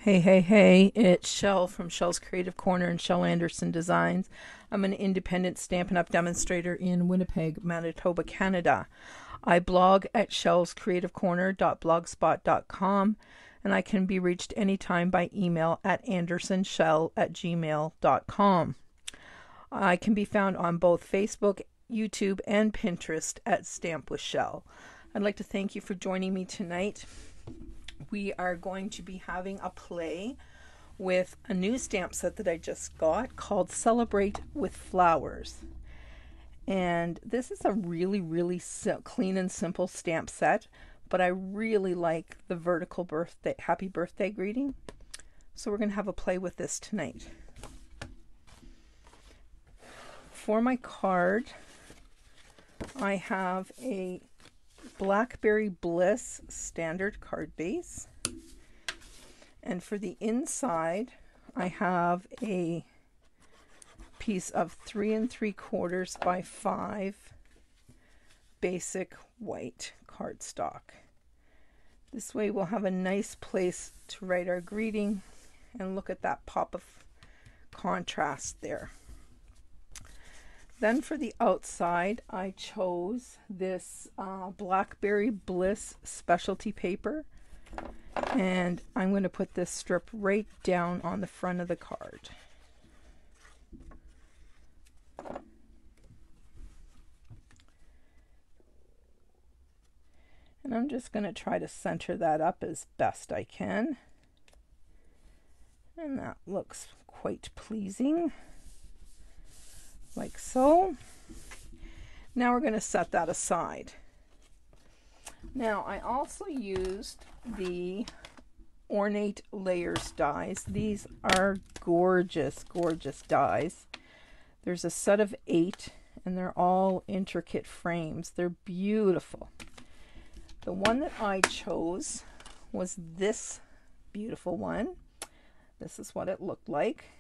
Hey, it's Shell from Shell's Creative Corner and Shell Anderson Designs. I'm an independent Stampin' Up! Demonstrator in Winnipeg, Manitoba, Canada. I blog at shellscreativecorner.blogspot.com, and I can be reached anytime by email at andersonshell@gmail.com. I can be found on both Facebook, YouTube, and Pinterest at Stamp with Shell. I'd like to thank you for joining me tonight. We are going to be having a play with a new stamp set that I just got called Celebrate with Flowers. And this is a really clean and simple stamp set, but I really like the vertical birthday, happy birthday greeting. So we're going to have a play with this tonight. For my card, I have a Blackberry Bliss standard card base, and for the inside I have a piece of 3 3/4 by 5 basic white cardstock. This way we'll have a nice place to write our greeting, and look at that pop of contrast there. Then for the outside, I chose this Blackberry Bliss specialty paper, and I'm going to put this strip right down on the front of the card. And I'm just going to try to center that up as best I can. And that looks quite pleasing. Like so. Now we're going to set that aside. Now I also used the Ornate Layers dies. These are gorgeous dies. There's a set of 8 and they're all intricate frames. They're beautiful. The one that I chose was this beautiful one. This is what it looked like.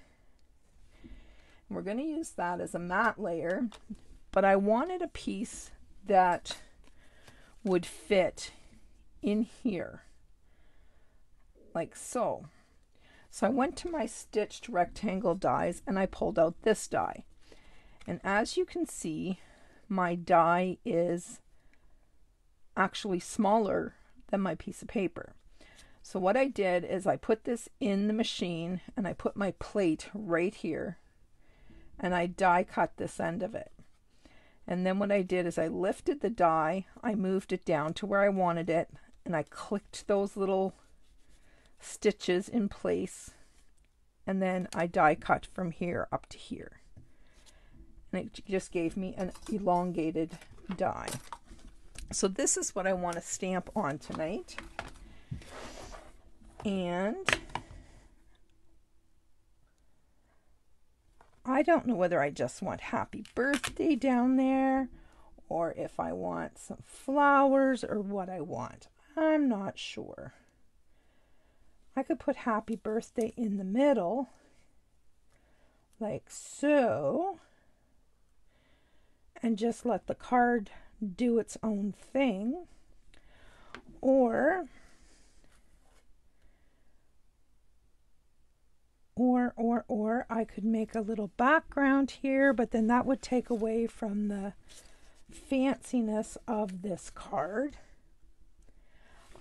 We're going to use that as a matte layer, but I wanted a piece that would fit in here, like so. So I went to my stitched rectangle dies and I pulled out this die. And as you can see, my die is actually smaller than my piece of paper. So what I did is I put this in the machine and I put my plate right here, and I die cut this end of it. And then what I did is I lifted the die, I moved it down to where I wanted it, and I clicked those little stitches in place, and then I die cut from here up to here. And it just gave me an elongated die. So this is what I want to stamp on tonight. And I don't know whether I just want happy birthday down there, or if I want some flowers, or what I want. I'm not sure. I could put happy birthday in the middle, like so, and just let the card do its own thing. Or I could make a little background here, but then that would take away from the fanciness of this card.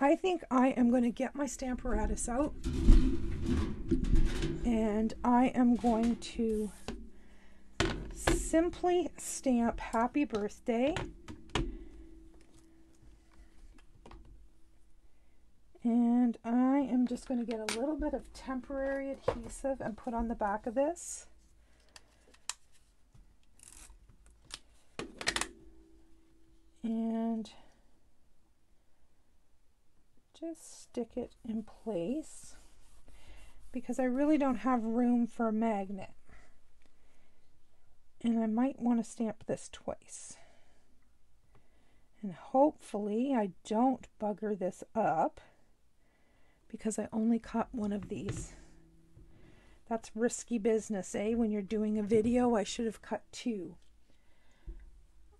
I think I am going to get my Stamparatus out, and I am going to simply stamp happy birthday. And I am just going to get a little bit of temporary adhesive and put on the back of this. And just stick it in place, because I really don't have room for a magnet. And I might want to stamp this twice. And hopefully I don't bugger this up, because I only cut one of these. That's risky business, eh? When you're doing a video, I should have cut 2.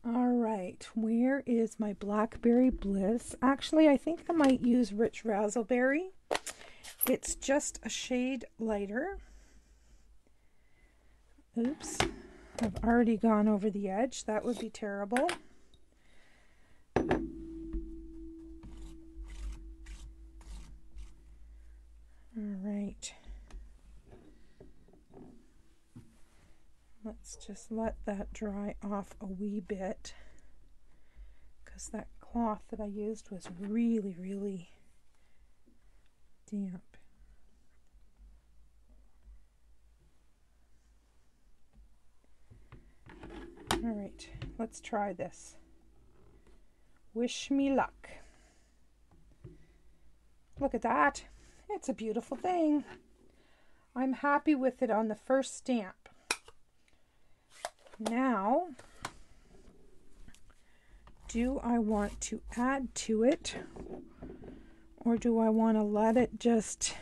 All right, where is my Blackberry Bliss? Actually, I think I might use Rich Razzleberry. it's just a shade lighter. Oops, I've already gone over the edge. That would be terrible. All right. Let's just let that dry off a wee bit, because that cloth that I used was really, really damp. All right, let's try this. Wish me luck. Look at that. It's a beautiful thing. I'm happy with it on the first stamp. Now, do I want to add to it, or do I want to let it just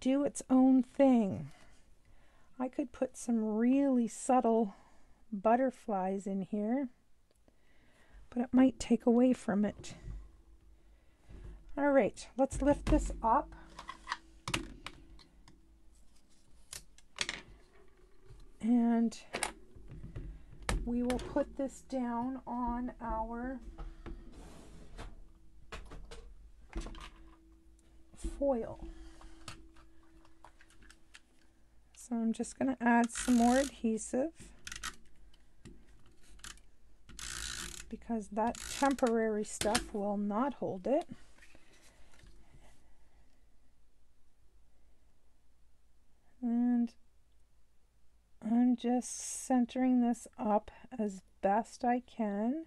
do its own thing? I could put some really subtle butterflies in here, but it might take away from it. All right, let's lift this up. And we will put this down on our foil. So I'm just going to add some more adhesive, because that temporary stuff will not hold it. And I'm just centering this up as best I can.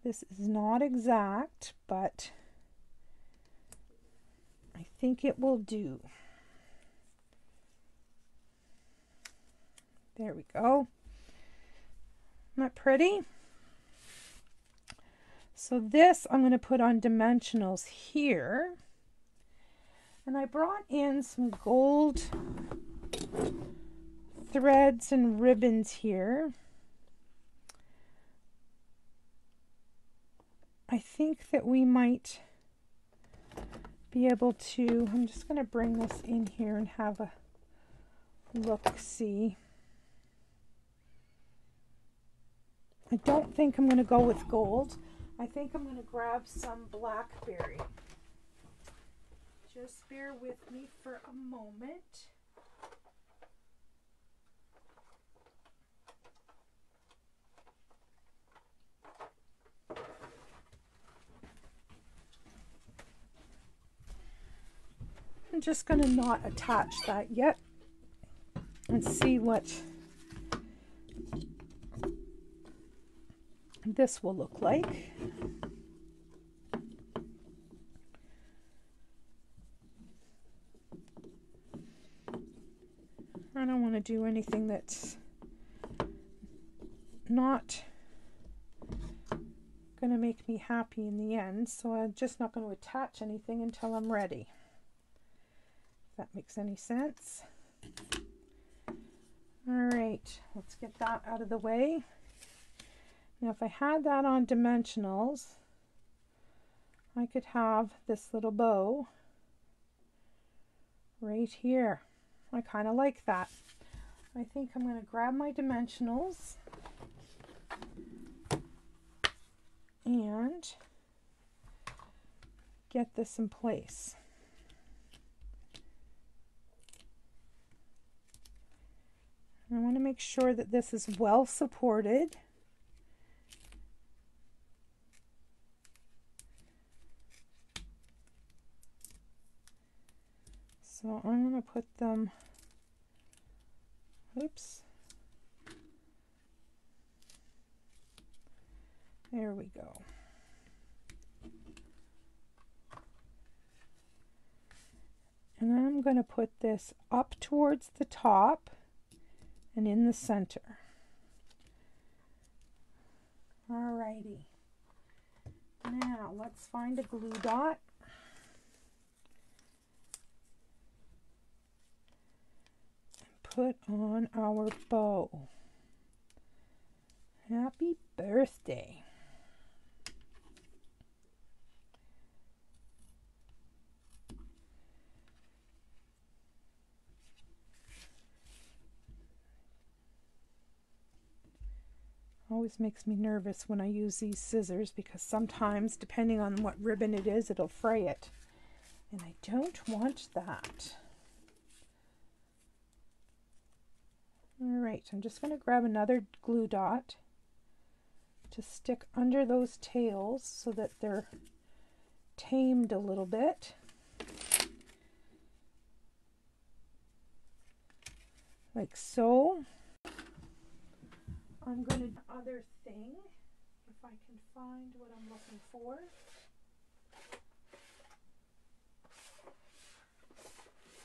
This is not exact, but I think it will do. There we go. Isn't that pretty? So this I'm going to put on dimensionals here. And I brought in some gold threads and ribbons here. I think that we might be able to, I'm just going to bring this in here and have a look-see. I don't think I'm going to go with gold. I think I'm going to grab some blackberry. Just bear with me for a moment. I'm just going to not attach that yet and see what this will look like. I don't want to do anything that's not going to make me happy in the end, so I'm just not going to attach anything until I'm ready. If that makes any sense. All right, let's get that out of the way. Now, if I had that on dimensionals, I could have this little bow right here. I kind of like that. I think I'm going to grab my dimensionals and get this in place. I want to make sure that this is well supported. So I'm going to put them, oops, there we go. And then I'm going to put this up towards the top and in the center. Alrighty. Now let's find a glue dot. Put on our bow. Happy birthday. Always makes me nervous when I use these scissors because sometimes, depending on what ribbon it is, it'll fray it. And I don't want that. All right, I'm just going to grab another glue dot to stick under those tails so that they're tamed a little bit. Like so. I'm going to do other thing, if I can find what I'm looking for.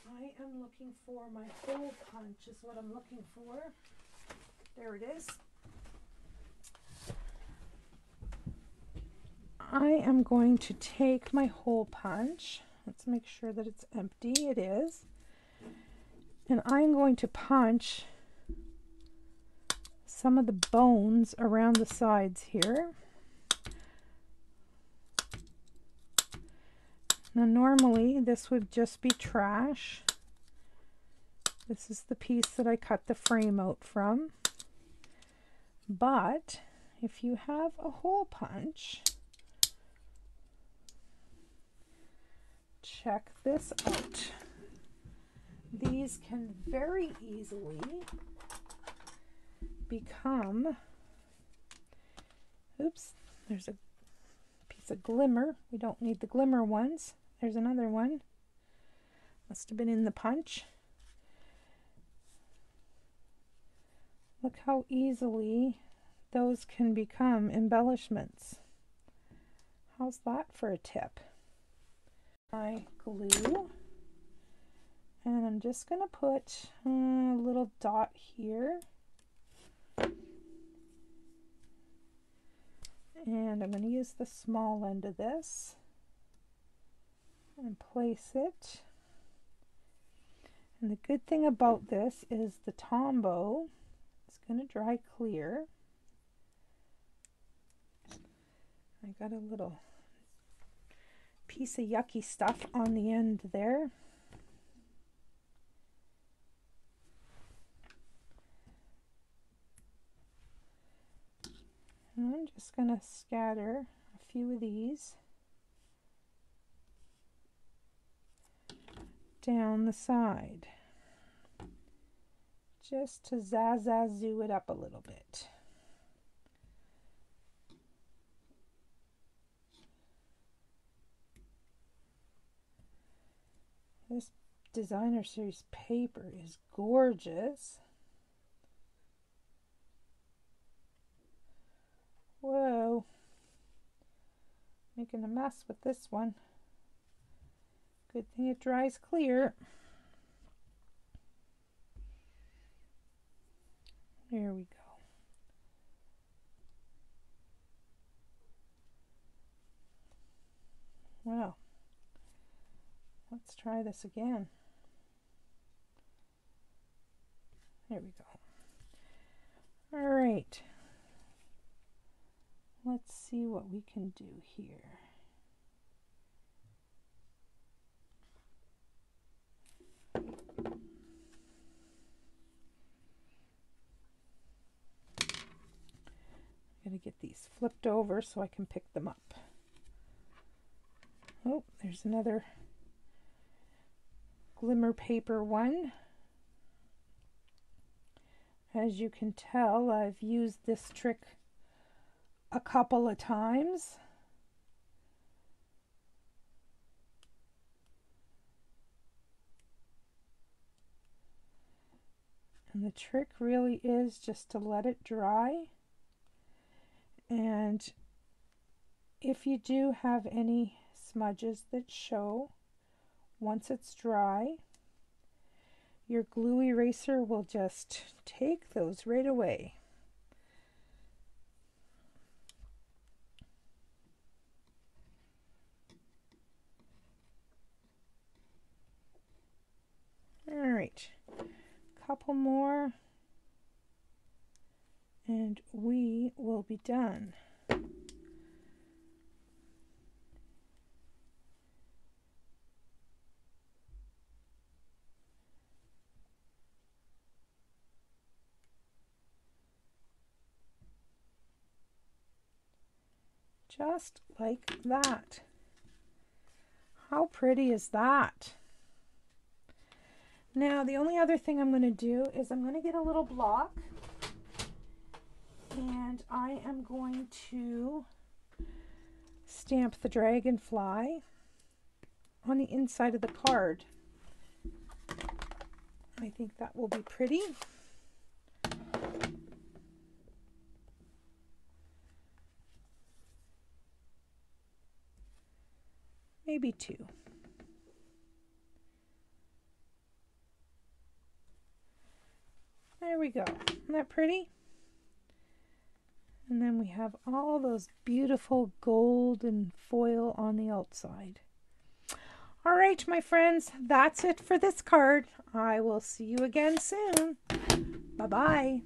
I am looking for my hole punch is what I'm looking for. There it is. I am going to take my hole punch. Let's make sure that it's empty. It is. And I'm going to punch some of the bones around the sides here. Now normally this would just be trash. This is the piece that I cut the frame out from. But if you have a hole punch, check this out. These can very easily become, oops, there's a piece of glimmer. We don't need the glimmer ones. There's another one. Must have been in the punch. Look how easily those can become embellishments. How's that for a tip? My glue, and I'm just going to put a little dot here. And I'm going to use the small end of this and place it. And the good thing about this is the Tombow is going to dry clear. I got a little piece of yucky stuff on the end there. And I'm just going to scatter a few of these down the side, just to zazazoo it up a little bit. This Designer Series paper is gorgeous. Whoa, making a mess with this one. Good thing it dries clear. There we go. Well, let's try this again. There we go. All right. Let's see what we can do here. I'm going to get these flipped over so I can pick them up. Oh, there's another glimmer paper one. As you can tell, I've used this trick a couple of times. And the trick really is just to let it dry. And if you do have any smudges that show, once it's dry, your glue eraser will just take those right away. All right, couple more and we will be done. Just like that. How pretty is that? Now, the only other thing I'm going to do is I'm going to get a little block and I am going to stamp the dragonfly on the inside of the card. I think that will be pretty. Maybe two. There we go. Isn't that pretty? And then we have all those beautiful gold and foil on the outside. All right, my friends, that's it for this card. I will see you again soon. Bye-bye.